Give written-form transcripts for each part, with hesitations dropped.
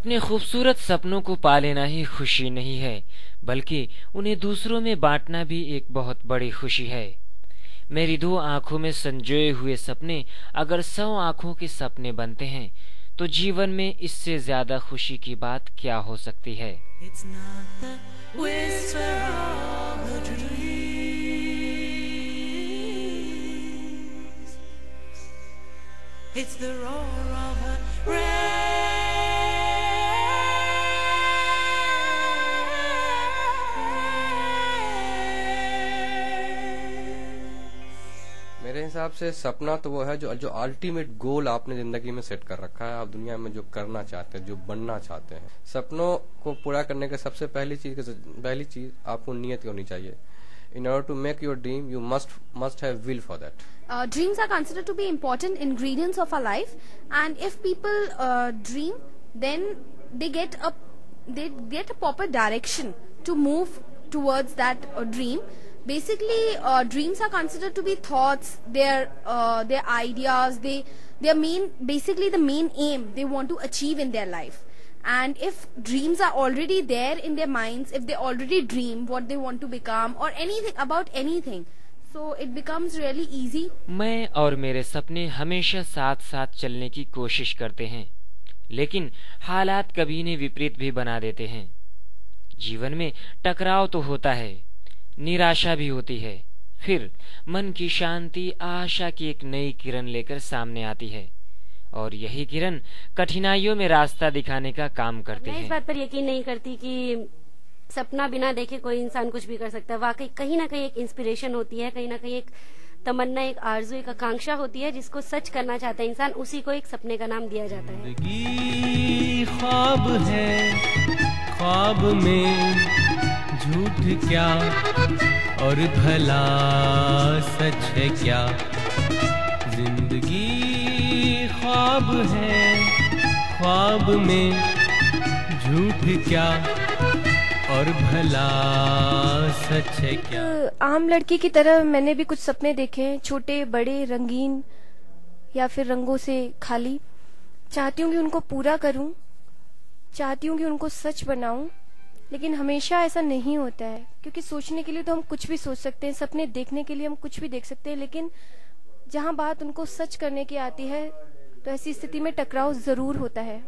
अपने खूबसूरत सपनों को पा लेना ही खुशी नहीं है, बल्कि उन्हें दूसरों में बांटना भी एक बहुत बड़ी खुशी है। मेरी 2 आंखों में संजोए हुए सपने अगर 100 आंखों के सपने बनते हैं तो जीवन में इससे ज्यादा खुशी की बात क्या हो सकती है। It's not the whisper of a dream. It's the roar of a rain. मेरे हिसाब से सपना तो वो है जो अल्टीमेट गोल आपने जिंदगी में सेट कर रखा है, आप दुनिया में जो करना चाहते हैं, जो बनना चाहते हैं। सपनों को पूरा करने के सबसे पहली चीज आपको नियत होनी चाहिए। In order to make your dream, you must have will for that. Dreams are considered to be important ingredients of our life, and if people dream, then they get a proper direction to move towards that dream. Basically, dreams are considered to be thoughts, their ideas, basically the main aim they want to achieve in their life. And if dreams are already there in their minds, if they already dream what they want to become or anything, so it becomes really easy. मैं और मेरे सपने हमेशा साथ साथ चलने की कोशिश करते हैं, लेकिन हालात कभी ने विपरीत भी बना देते हैं। जीवन में टकराव तो होता है, निराशा भी होती है, फिर मन की शांति आशा की एक नई किरण लेकर सामने आती है, और यही किरण कठिनाइयों में रास्ता दिखाने का काम करती है। मैं इस बात पर यकीन नहीं करती कि सपना बिना देखे कोई इंसान कुछ भी कर सकता है। वाकई कहीं ना कहीं एक इंस्पिरेशन होती है, कहीं ना कहीं एक तमन्ना, एक आरज़ू, एक आकांक्षा होती है, जिसको सच करना चाहता है इंसान, उसी को एक सपने का नाम दिया जाता है। जिंदगी ख्वाब है, ख्वाब में झूठ क्या और भला सच है क्या। जिंदगी ख्वाब है, ख्वाब में झूठ क्या और भला सच है क्या। आम लड़की की तरह मैंने भी कुछ सपने देखे हैं, छोटे बड़े, रंगीन या फिर रंगों से खाली। चाहती हूँ कि उनको पूरा करूँ, चाहती हूँ कि उनको सच बनाऊं, लेकिन हमेशा ऐसा नहीं होता है, क्योंकि सोचने के लिए तो हम कुछ भी सोच सकते हैं, सपने देखने के लिए हम कुछ भी देख सकते हैं, लेकिन जहाँ बात उनको सच करने की आती है तो ऐसी स्थिति में टकराव जरूर होता है।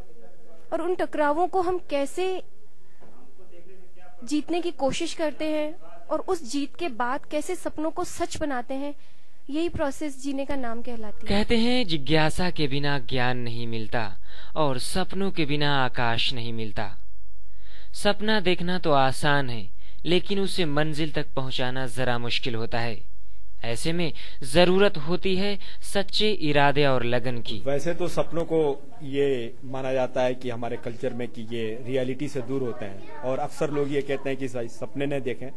और उन टकरावों को हम कैसे जीतने की कोशिश करते हैं और उस जीत के बाद कैसे सपनों को सच बनाते हैं, यही प्रोसेस जीने का नाम कहलाती है। कहते हैं जिज्ञासा के बिना ज्ञान नहीं मिलता और सपनों के बिना आकाश नहीं मिलता। सपना देखना तो आसान है, लेकिन उसे मंजिल तक पहुंचाना जरा मुश्किल होता है। ऐसे में जरूरत होती है सच्चे इरादे और लगन की। वैसे तो सपनों को ये माना जाता है कि हमारे कल्चर में कि ये रियलिटी से दूर होते हैं, और अक्सर लोग ये कहते हैं कि सपने न देखें,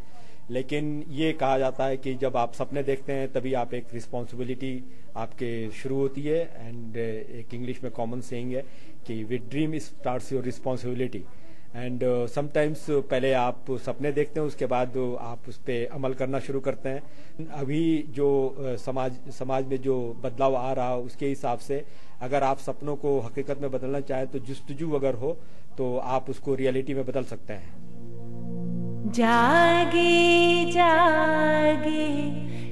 लेकिन ये कहा जाता है कि जब आप सपने देखते हैं तभी आप एक रिस्पॉन्सिबिलिटी आपके शुरू होती है। एंड एक इंग्लिश में कॉमन सेइंग है कि with dream starts your responsibility. And sometimes पहले आप सपने देखते हैं, उसके बाद आप उस पर अमल करना शुरू करते हैं। अभी जो समाज में जो बदलाव आ रहा है उसके हिसाब से अगर आप सपनों को हकीकत में बदलना चाहें तो जुस्तजू अगर हो तो आप उसको रियलिटी में बदल सकते हैं। जागे जागे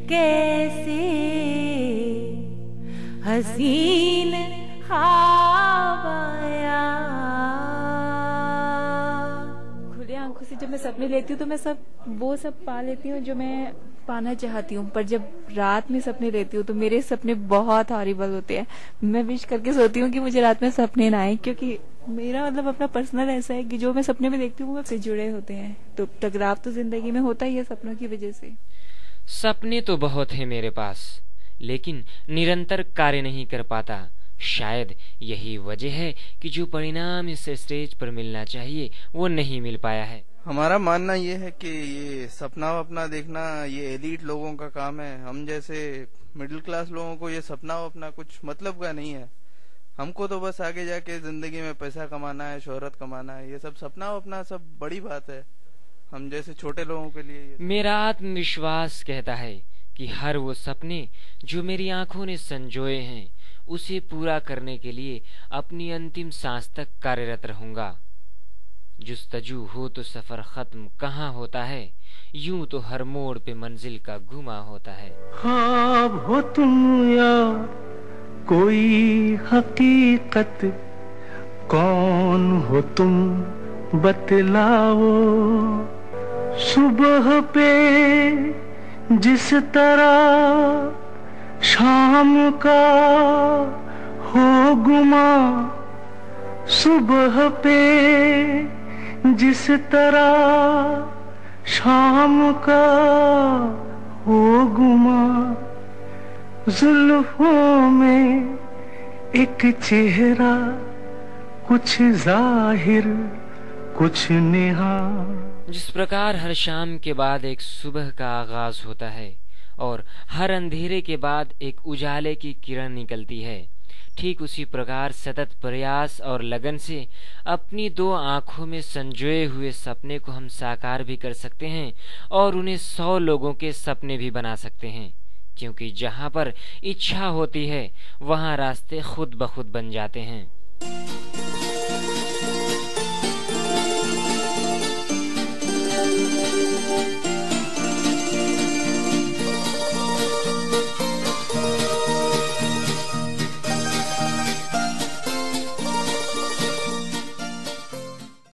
कैसे हसीन ख्वाब आया। खुले आंखों से जब मैं सपने लेती हूँ तो मैं वो सब पा लेती हूँ जो मैं पाना चाहती हूँ, पर जब रात में सपने लेती हूँ तो मेरे सपने बहुत हॉरिबल होते हैं। मैं विश करके सोती हूँ कि मुझे रात में सपने ना आए, क्योंकि मेरा मतलब अपना पर्सनल ऐसा है कि जो मैं सपने में देखती हूँ वो से जुड़े होते हैं। तो टकराव तो जिंदगी में होता ही है सपनों की वजह से। सपने तो बहुत है मेरे पास, लेकिन निरंतर कार्य नहीं कर पाता। शायद यही वजह है कि जो परिणाम इस स्टेज पर मिलना चाहिए वो नहीं मिल पाया है। हमारा मानना ये है कि ये सपना वपना देखना ये एलीट लोगों का काम है। हम जैसे मिडिल क्लास लोगों को ये सपना वपना कुछ मतलब का नहीं है। हमको तो बस आगे जाके जिंदगी में पैसा कमाना है, शोहरत कमाना है। ये सब सपना वपना सब बड़ी बात है हम जैसे छोटे लोगों के लिए। मेरा आत्मविश्वास कहता है कि हर वो सपने जो मेरी आंखों ने संजोए हैं उसे पूरा करने के लिए अपनी अंतिम सांस तक कार्यरत रहूंगा। जुस्तजू हो तो सफर खत्म कहाँ होता है, यूं तो हर मोड़ पे मंजिल का गुमा होता है। ख्वाब हो तुम या कोई हकीकत, कौन हो तुम बतलाओ। सुबह पे जिस तरह शाम का हो गुमा, सुबह पे जिस तरह शाम का हो गुमा। जुल्फों में एक चेहरा, कुछ जाहिर कुछ नेहा। जिस प्रकार हर शाम के बाद एक सुबह का आगाज होता है और हर अंधेरे के बाद एक उजाले की किरण निकलती है, ठीक उसी प्रकार सतत प्रयास और लगन से अपनी 2 आंखों में संजोए हुए सपने को हम साकार भी कर सकते हैं और उन्हें 100 लोगों के सपने भी बना सकते हैं, क्योंकि जहां पर इच्छा होती है वहां रास्ते खुद ब खुद बन जाते हैं।